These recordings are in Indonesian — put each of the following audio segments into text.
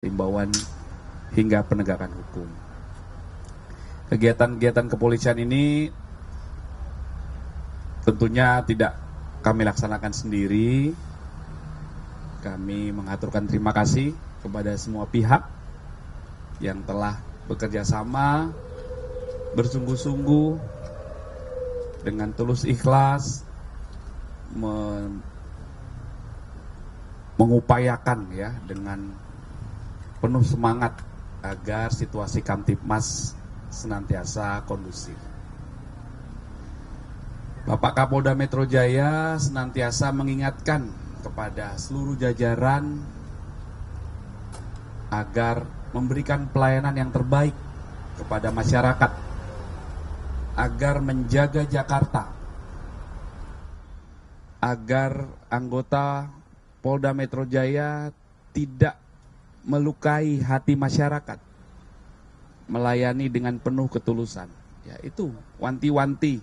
Himbauan hingga penegakan hukum. Kegiatan-kegiatan kepolisian ini tentunya tidak kami laksanakan sendiri. Kami mengaturkan terima kasih kepada semua pihak yang telah bekerja sama, bersungguh-sungguh, dengan tulus ikhlas, mengupayakan ya dengan penuh semangat agar situasi Kamtibmas senantiasa kondusif. Bapak Kapolda Metro Jaya senantiasa mengingatkan kepada seluruh jajaran agar memberikan pelayanan yang terbaik kepada masyarakat, agar menjaga Jakarta, agar anggota Polda Metro Jaya tidak melukai hati masyarakat, melayani dengan penuh ketulusan. Ya, itu wanti-wanti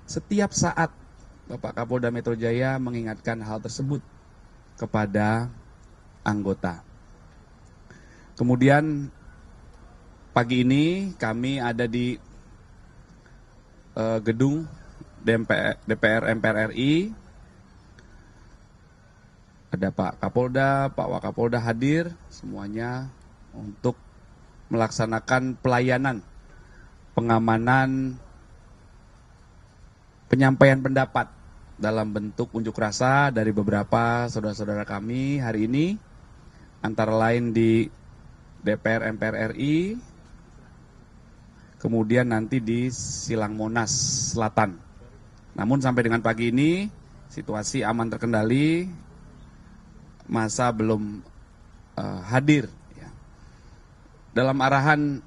setiap saat Bapak Kapolda Metro Jaya mengingatkan hal tersebut kepada anggota. Kemudian pagi ini kami ada di gedung DPR MPR RI. Ada Pak Kapolda, Pak Wakapolda hadir semuanya untuk melaksanakan pelayanan, pengamanan, penyampaian pendapat dalam bentuk unjuk rasa dari beberapa saudara-saudara kami hari ini, antara lain di DPR MPR RI, kemudian nanti di Silang Monas Selatan. Namun sampai dengan pagi ini situasi aman terkendali, masa belum hadir ya. Dalam arahan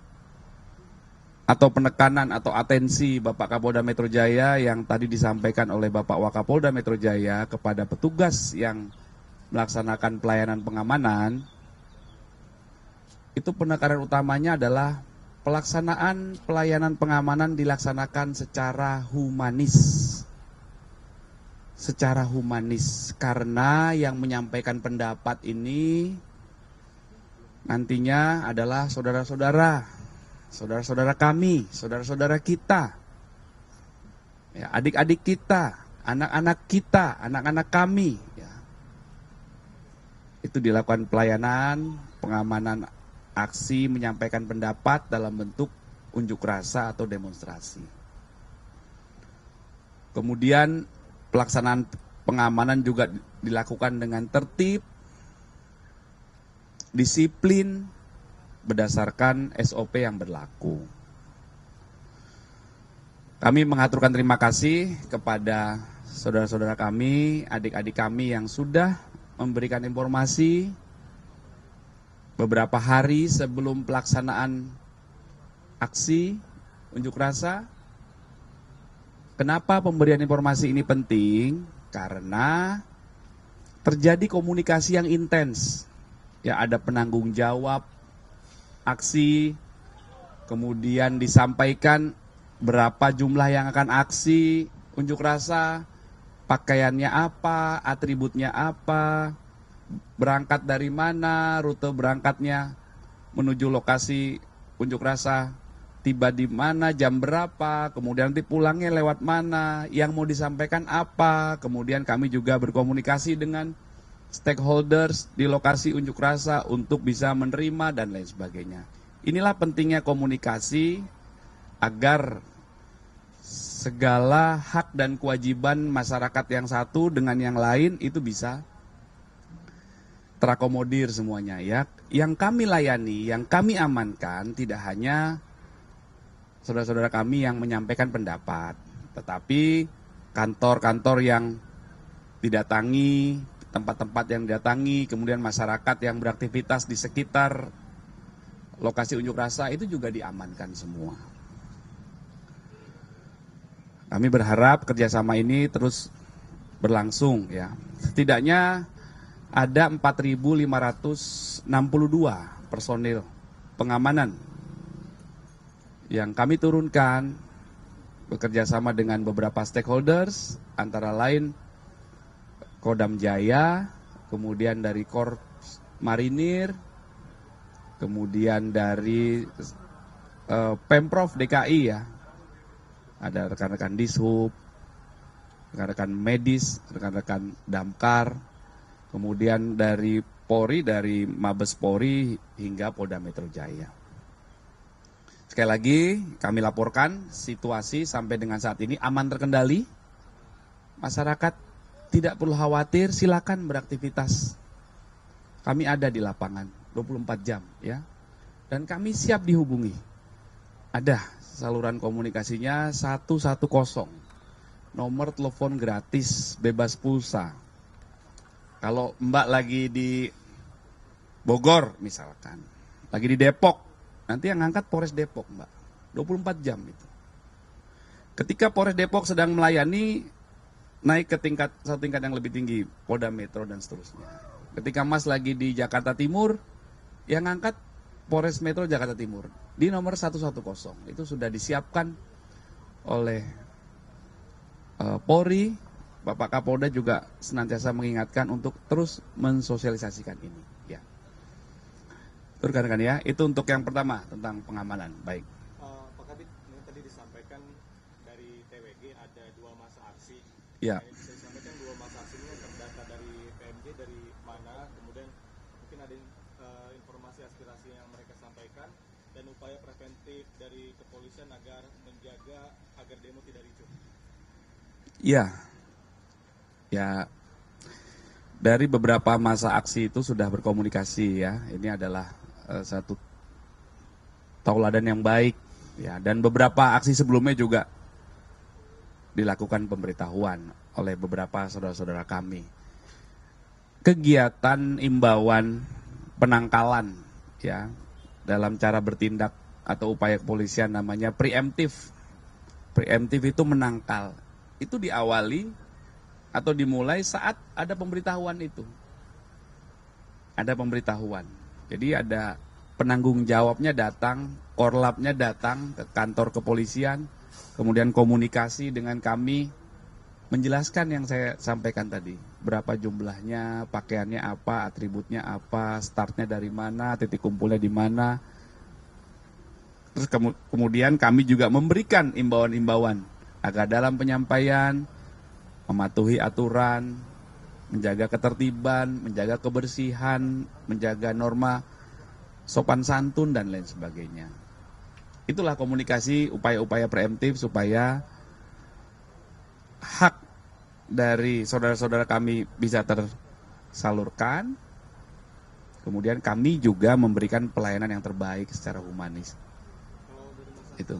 atau penekanan atau atensi Bapak Kapolda Metro Jaya yang tadi disampaikan oleh Bapak Wakapolda Metro Jaya kepada petugas yang melaksanakan pelayanan pengamanan, itu penekanan utamanya adalah pelaksanaan pelayanan pengamanan dilaksanakan secara humanis. Secara humanis, karena yang menyampaikan pendapat ini nantinya adalah saudara-saudara kami, saudara-saudara kita, ya, adik-adik kita, anak-anak kita, anak-anak kami. Ya. Itu dilakukan pelayanan, pengamanan aksi menyampaikan pendapat dalam bentuk unjuk rasa atau demonstrasi. Kemudian pelaksanaan pengamanan juga dilakukan dengan tertib, disiplin, berdasarkan SOP yang berlaku. Kami mengaturkan terima kasih kepada saudara-saudara kami, adik-adik kami yang sudah memberikan informasi beberapa hari sebelum pelaksanaan aksi unjuk rasa. Kenapa pemberian informasi ini penting? Karena terjadi komunikasi yang intens. Ya, ada penanggung jawab aksi, kemudian disampaikan berapa jumlah yang akan aksi unjuk rasa, pakaiannya apa, atributnya apa, berangkat dari mana, rute berangkatnya menuju lokasi unjuk rasa, tiba di mana, jam berapa, kemudian nanti pulangnya lewat mana, yang mau disampaikan apa. Kemudian kami juga berkomunikasi dengan stakeholders di lokasi unjuk rasa untuk bisa menerima dan lain sebagainya. Inilah pentingnya komunikasi agar segala hak dan kewajiban masyarakat yang satu dengan yang lain itu bisa terakomodir semuanya ya. Yang kami layani, yang kami amankan tidak hanya saudara-saudara kami yang menyampaikan pendapat, tetapi kantor-kantor yang didatangi, tempat-tempat yang didatangi, kemudian masyarakat yang beraktivitas di sekitar lokasi unjuk rasa itu juga diamankan semua. Kami berharap kerjasama ini terus berlangsung ya. Setidaknya ada 4.562 personil pengamanan yang kami turunkan bekerja sama dengan beberapa stakeholders, antara lain Kodam Jaya, kemudian dari Korps Marinir, kemudian dari Pemprov DKI ya, ada rekan-rekan Dishub, rekan-rekan medis, rekan-rekan Damkar, kemudian dari Polri, dari Mabes Polri hingga Polda Metro Jaya. Sekali lagi kami laporkan situasi sampai dengan saat ini aman terkendali. Masyarakat tidak perlu khawatir, silakan beraktivitas. Kami ada di lapangan 24 jam ya. Dan kami siap dihubungi. Ada saluran komunikasinya 110. Nomor telepon gratis, bebas pulsa. Kalau Mbak lagi di Bogor misalkan, lagi di Depok, nanti yang ngangkat Polres Depok Mbak, 24 jam itu. Ketika Polres Depok sedang melayani, naik ke satu tingkat yang lebih tinggi, Polda Metro dan seterusnya. Ketika Mas lagi di Jakarta Timur, yang ngangkat Polres Metro Jakarta Timur, di nomor 110, itu sudah disiapkan oleh Polri, Bapak Kapolda juga senantiasa mengingatkan untuk terus mensosialisasikan ini. Ya. Rekan-rekan ya, itu untuk yang pertama tentang pengamanan. Baik. Pak Kabit, tadi disampaikan dari TWG ada 2 masa aksi. Ya. Bisa disampaikan 2 masa aksi ini terdata dari PMJ dari mana, kemudian mungkin ada informasi aspirasi yang mereka sampaikan dan upaya preventif dari kepolisian agar menjaga agar demo tidak ricuh. Ya, dari beberapa masa aksi itu sudah berkomunikasi ya. Ini adalah satu tauladan yang baik ya. Dan beberapa aksi sebelumnya juga dilakukan pemberitahuan oleh beberapa saudara-saudara kami. Kegiatan imbauan penangkalan ya dalam cara bertindak atau upaya kepolisian namanya preemptif. Preemptif itu menangkal. Itu diawali atau dimulai saat ada pemberitahuan itu. Ada pemberitahuan. Jadi ada penanggung jawabnya datang, korlapnya datang ke kantor kepolisian, kemudian komunikasi dengan kami, menjelaskan yang saya sampaikan tadi. Berapa jumlahnya, pakaiannya apa, atributnya apa, startnya dari mana, titik kumpulnya di mana. Terus kemudian kami juga memberikan imbauan-imbauan agar dalam penyampaian mematuhi aturan, menjaga ketertiban, menjaga kebersihan, menjaga norma sopan santun dan lain sebagainya. Itulah komunikasi upaya-upaya preemptif supaya hak dari saudara-saudara kami bisa tersalurkan. Kemudian kami juga memberikan pelayanan yang terbaik secara humanis. Itu.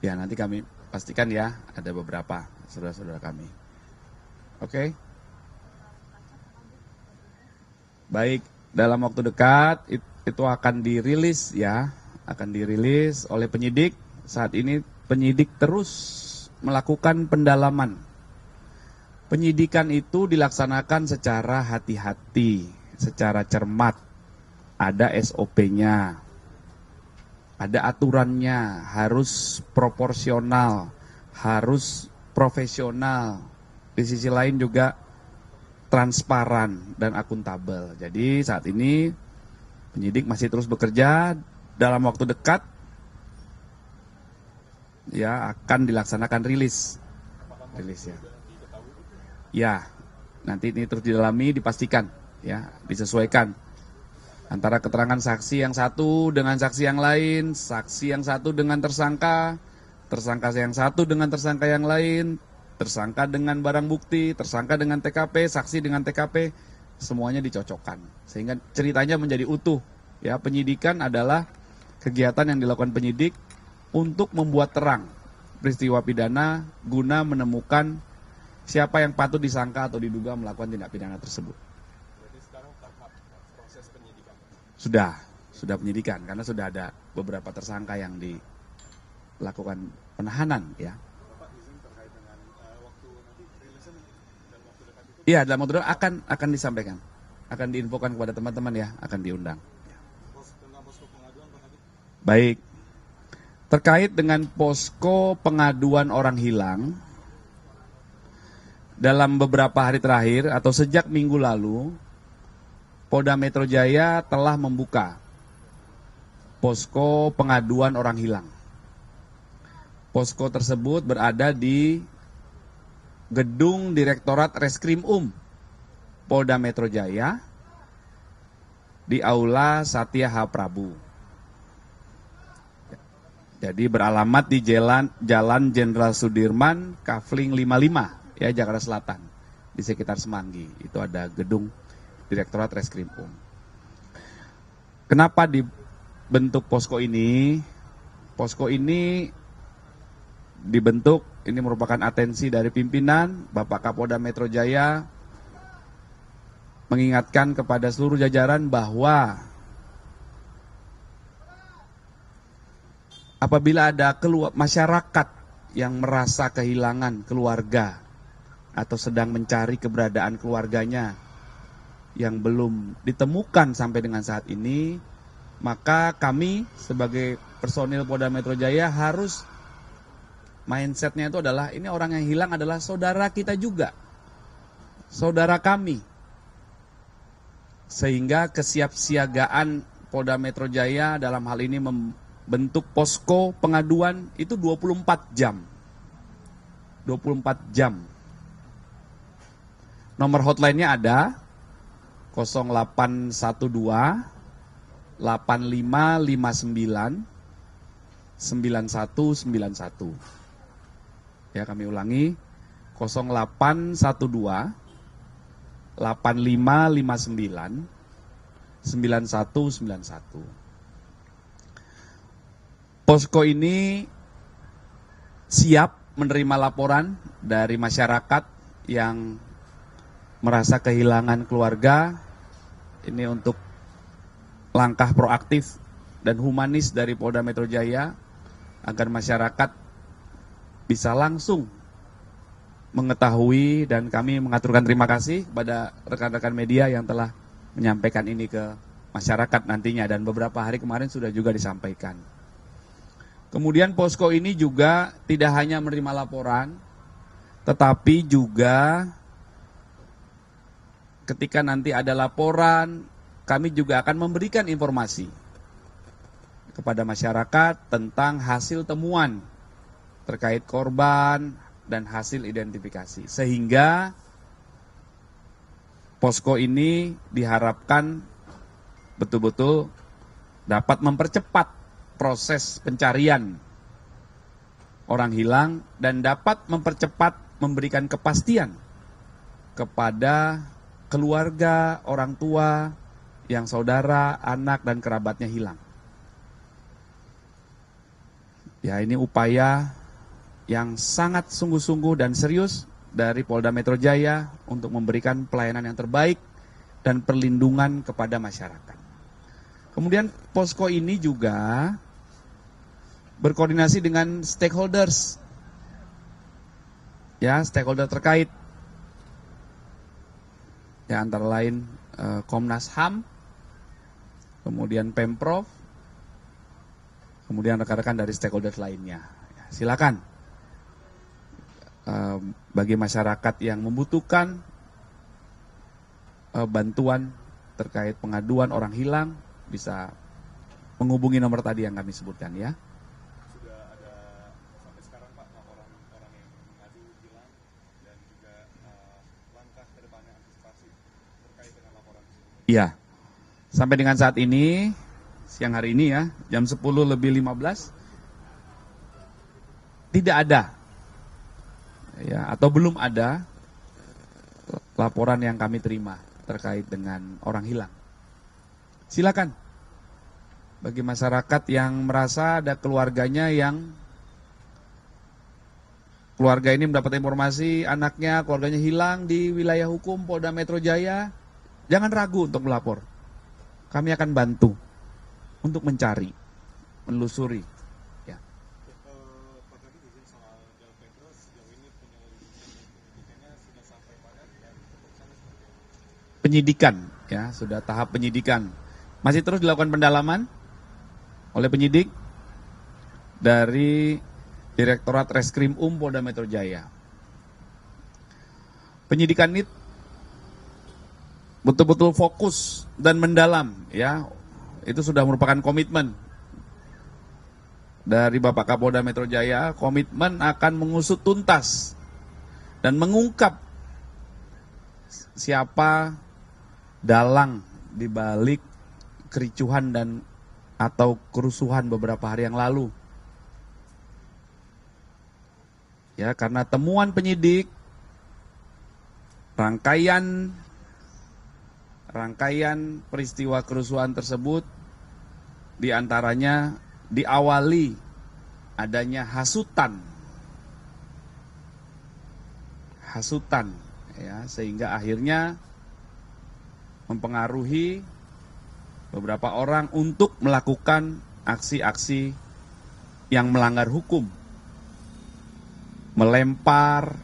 Ya, nanti kami pastikan ya, ada beberapa saudara-saudara kami. Oke. Baik, dalam waktu dekat itu akan dirilis ya, akan dirilis oleh penyidik. Saat ini penyidik terus melakukan pendalaman. Penyidikan itu dilaksanakan secara hati-hati, secara cermat. Ada SOP-nya. Ada aturannya, harus proporsional, harus profesional. Di sisi lain juga transparan dan akuntabel. Jadi saat ini penyidik masih terus bekerja. Dalam waktu dekat ya akan dilaksanakan rilis ya. Ya, nanti ini terus didalami, dipastikan ya, disesuaikan antara keterangan saksi yang satu dengan saksi yang lain, saksi yang satu dengan tersangka, tersangka yang satu dengan tersangka yang lain, tersangka dengan barang bukti, tersangka dengan TKP, saksi dengan TKP, semuanya dicocokkan. Sehingga ceritanya menjadi utuh. Ya, penyidikan adalah kegiatan yang dilakukan penyidik untuk membuat terang peristiwa pidana guna menemukan siapa yang patut disangka atau diduga melakukan tindak pidana tersebut. Sudah penyidikan karena sudah ada beberapa tersangka yang dilakukan penahanan ya. Bapak izin terkait dengan waktu nanti rilisnya dalam waktu dekat itu. Iya, dalam waktu dekat akan disampaikan. Akan diinfokan kepada teman-teman ya, akan diundang. Tentang posko pengaduan Pak Kabit. Baik. Terkait dengan posko pengaduan orang hilang, dalam beberapa hari terakhir atau sejak minggu lalu Polda Metro Jaya telah membuka posko pengaduan orang hilang. Posko tersebut berada di Gedung Direktorat Reskrim Polda Metro Jaya di Aula Satya H. Prabu. Jadi beralamat di Jalan Jenderal Sudirman, Kafling 55, ya, Jakarta Selatan, di sekitar Semanggi. Itu ada Gedung Direktorat Reskrim Kenapa dibentuk posko ini? Posko ini dibentuk, ini merupakan atensi dari pimpinan, Bapak Kapolda Metro Jaya, mengingatkan kepada seluruh jajaran bahwa apabila ada masyarakat yang merasa kehilangan keluarga atau sedang mencari keberadaan keluarganya yang belum ditemukan sampai dengan saat ini, maka kami sebagai personil Polda Metro Jaya harus mindsetnya itu adalah ini orang yang hilang adalah saudara kita juga, saudara kami. Sehingga kesiapsiagaan Polda Metro Jaya dalam hal ini membentuk posko pengaduan itu 24 jam. 24 jam. Nomor hotline-nya ada 0812 8559 9191. Ya, kami ulangi 0812 8559 9191. Posko ini siap menerima laporan dari masyarakat yang merasa kehilangan keluarga. Ini untuk langkah proaktif dan humanis dari Polda Metro Jaya agar masyarakat bisa langsung mengetahui, dan kami mengaturkan terima kasih kepada rekan-rekan media yang telah menyampaikan ini ke masyarakat nantinya, dan beberapa hari kemarin sudah juga disampaikan. Kemudian posko ini juga tidak hanya menerima laporan, tetapi juga ketika nanti ada laporan, kami juga akan memberikan informasi kepada masyarakat tentang hasil temuan terkait korban dan hasil identifikasi. Sehingga posko ini diharapkan betul-betul dapat mempercepat proses pencarian orang hilang dan dapat mempercepat memberikan kepastian kepada keluarga, orang tua, yang saudara, anak, dan kerabatnya hilang. Ya, ini upaya yang sangat sungguh-sungguh dan serius dari Polda Metro Jaya untuk memberikan pelayanan yang terbaik dan perlindungan kepada masyarakat. Kemudian posko ini juga berkoordinasi dengan stakeholders, ya, stakeholder terkait, ya, antara lain Komnas HAM, kemudian Pemprov, kemudian rekan-rekan dari stakeholder lainnya. Ya, silakan. Bagi masyarakat yang membutuhkan bantuan terkait pengaduan orang hilang, bisa menghubungi nomor tadi yang kami sebutkan, ya. Sudah ada sampai sekarang Pak laporan orang yang mengadu hilang dan juga langkah ke depannya antisipasi terkait dengan laporan tersebut? Iya. Sampai dengan saat ini, siang hari ini ya, jam 10:15, tidak ada, ya, atau belum ada laporan yang kami terima terkait dengan orang hilang. Silakan bagi masyarakat yang merasa ada keluarganya yang keluarga ini mendapat informasi anaknya, keluarganya hilang di wilayah hukum Polda Metro Jaya, jangan ragu untuk melapor. Kami akan bantu untuk mencari, menelusuri. Ya. Pak Kadis, izin soal Del Petro, sejauh ini penyelidikannya sudah sampai pada dan keputusannya seperti apa? Penyidikan, ya, sudah tahap penyidikan. Masih terus dilakukan pendalaman oleh penyidik dari Direktorat Reskrim Polda Metro Jaya. Penyidikan ini betul-betul fokus dan mendalam, ya. Itu sudah merupakan komitmen dari Bapak Kapolda Metro Jaya, komitmen akan mengusut tuntas dan mengungkap siapa dalang di balik kericuhan dan atau kerusuhan beberapa hari yang lalu. Ya, karena temuan penyidik, rangkaian peristiwa kerusuhan tersebut diantaranya diawali adanya hasutan, ya, sehingga akhirnya mempengaruhi beberapa orang untuk melakukan aksi-aksi yang melanggar hukum, melempar,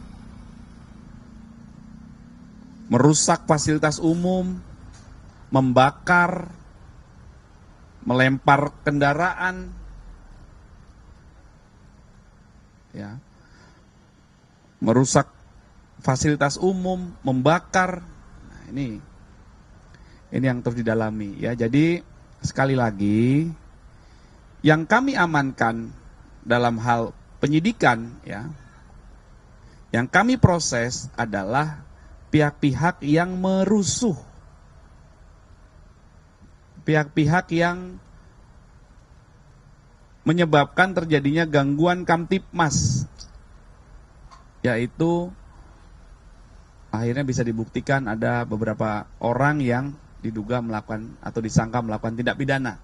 merusak fasilitas umum, membakar, melempar kendaraan, ya, merusak fasilitas umum, membakar. Nah, ini yang terus didalami, ya. Jadi sekali lagi, yang kami amankan dalam hal penyidikan, ya, yang kami proses adalah pihak-pihak yang merusuh, pihak-pihak yang menyebabkan terjadinya gangguan Kamtipmas, yaitu akhirnya bisa dibuktikan ada beberapa orang yang diduga melakukan atau disangka melakukan tindak pidana.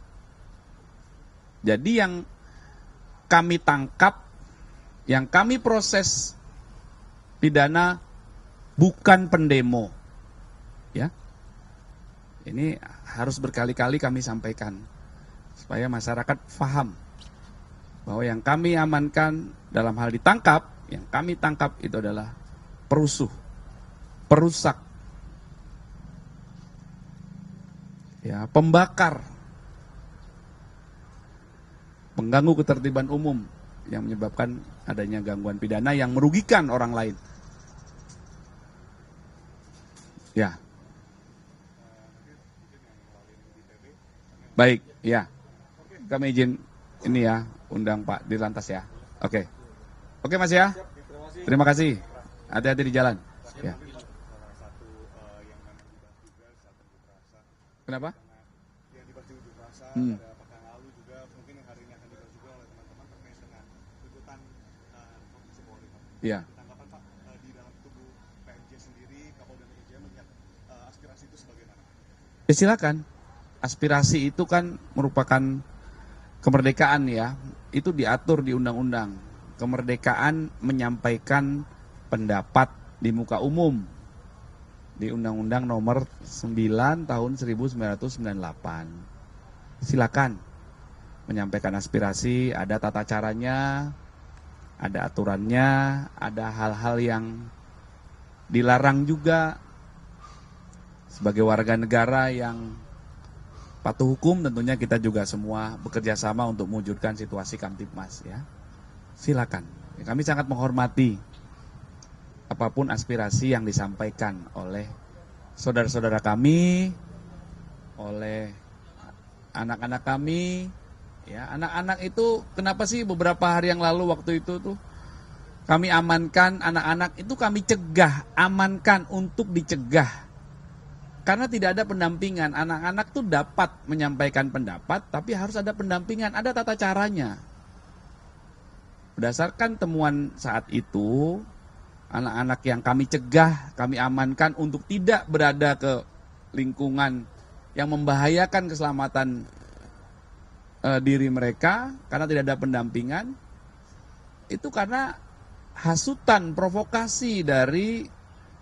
Jadi yang kami tangkap, yang kami proses pidana bukan pendemo, ya. Ini harus berkali-kali kami sampaikan supaya masyarakat paham bahwa yang kami amankan dalam hal ditangkap, yang kami tangkap itu adalah perusuh, perusak, ya, pembakar, pengganggu ketertiban umum yang menyebabkan adanya gangguan pidana yang merugikan orang lain. Ya. Baik, ya. Kami izin ini ya, undang Pak Dirlantas ya. Oke. Oke Mas ya. Terima kasih. Hati-hati di jalan. Ya. Kenapa? Yang dibahas di rasa, ada pekan lalu juga, mungkin yang hari ini akan dibahas juga oleh teman-teman terkait dengan tuntutan Komisi Polri. Iya. Tanggapan Pak di dalam tubuh PMJ sendiri, Kapolda Metro Jaya melihat aspirasi itu sebagaimana? Ya silakan. Aspirasi itu kan merupakan kemerdekaan, ya. Itu diatur di undang-undang. Kemerdekaan menyampaikan pendapat di muka umum di Undang-Undang Nomor 9 Tahun 1998. Silakan menyampaikan aspirasi, ada tata caranya, ada aturannya, ada hal-hal yang dilarang juga. Sebagai warga negara yang patuh hukum, tentunya kita juga semua bekerja sama untuk mewujudkan situasi Kamtipmas, ya. Silakan. Kami sangat menghormati apapun aspirasi yang disampaikan oleh saudara-saudara kami, oleh anak-anak kami, ya. Anak-anak itu kenapa sih beberapa hari yang lalu waktu itu tuh kami amankan anak-anak itu, kami cegah, amankan untuk dicegah. Karena tidak ada pendampingan. Anak-anak tuh dapat menyampaikan pendapat, tapi harus ada pendampingan, ada tata caranya. Berdasarkan temuan saat itu, anak-anak yang kami cegah, kami amankan untuk tidak berada ke lingkungan yang membahayakan keselamatan diri mereka karena tidak ada pendampingan. Itu karena hasutan, provokasi dari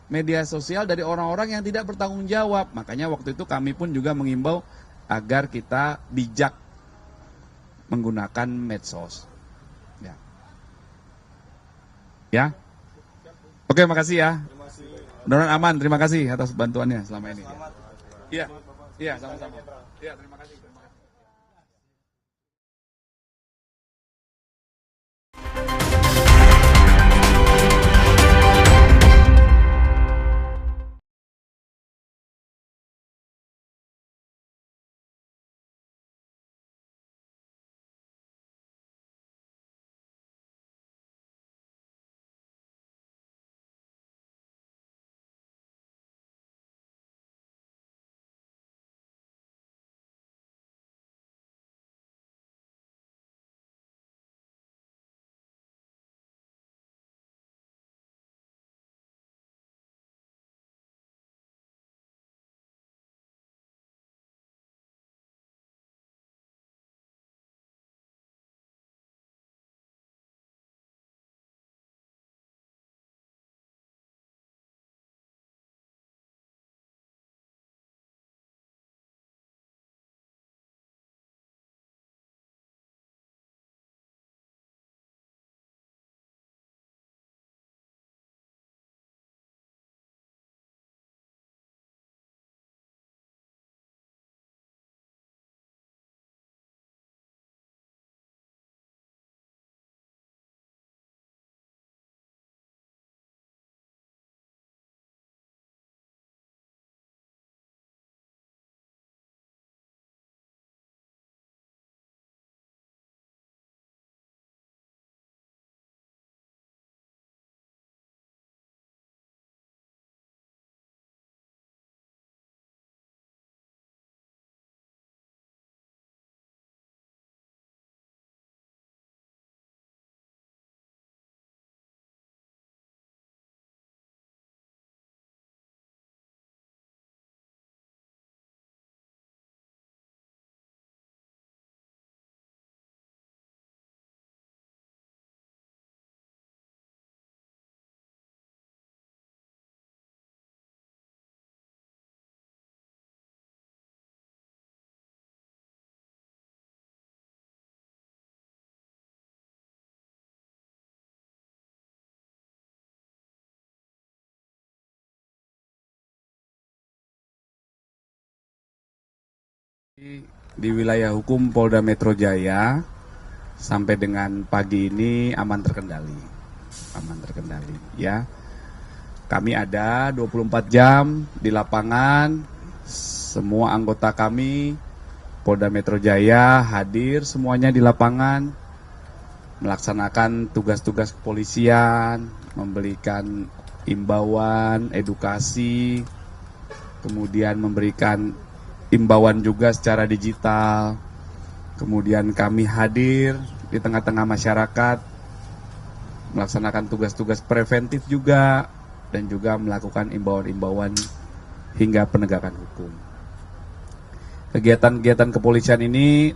media sosial, dari orang-orang yang tidak bertanggung jawab. Makanya waktu itu kami pun juga mengimbau agar kita bijak menggunakan medsos. Ya. Ya. Oke, makasih ya. Mudah-mudahan aman. Terima kasih atas bantuannya selama ini. Iya. Iya, sama-sama. Iya, terima kasih. Di wilayah hukum Polda Metro Jaya sampai dengan pagi ini aman terkendali. Aman terkendali ya. Kami ada 24 jam di lapangan. Semua anggota kami Polda Metro Jaya hadir semuanya di lapangan melaksanakan tugas-tugas kepolisian, memberikan imbauan, edukasi, kemudian memberikan imbauan juga secara digital. Kemudian kami hadir di tengah-tengah masyarakat melaksanakan tugas-tugas preventif juga dan juga melakukan imbauan-imbauan hingga penegakan hukum. Kegiatan-kegiatan kepolisian ini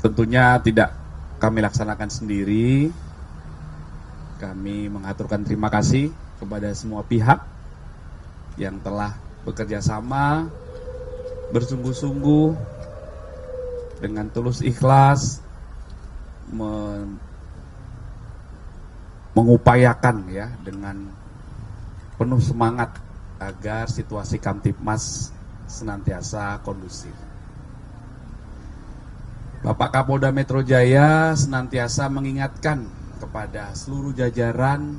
tentunya tidak kami laksanakan sendiri. Kami mengaturkan terima kasih kepada semua pihak yang telah bekerja sama, bersungguh-sungguh, dengan tulus ikhlas, mengupayakan ya dengan penuh semangat agar situasi Kamtibmas senantiasa kondusif. Bapak Kapolda Metro Jaya senantiasa mengingatkan kepada seluruh jajaran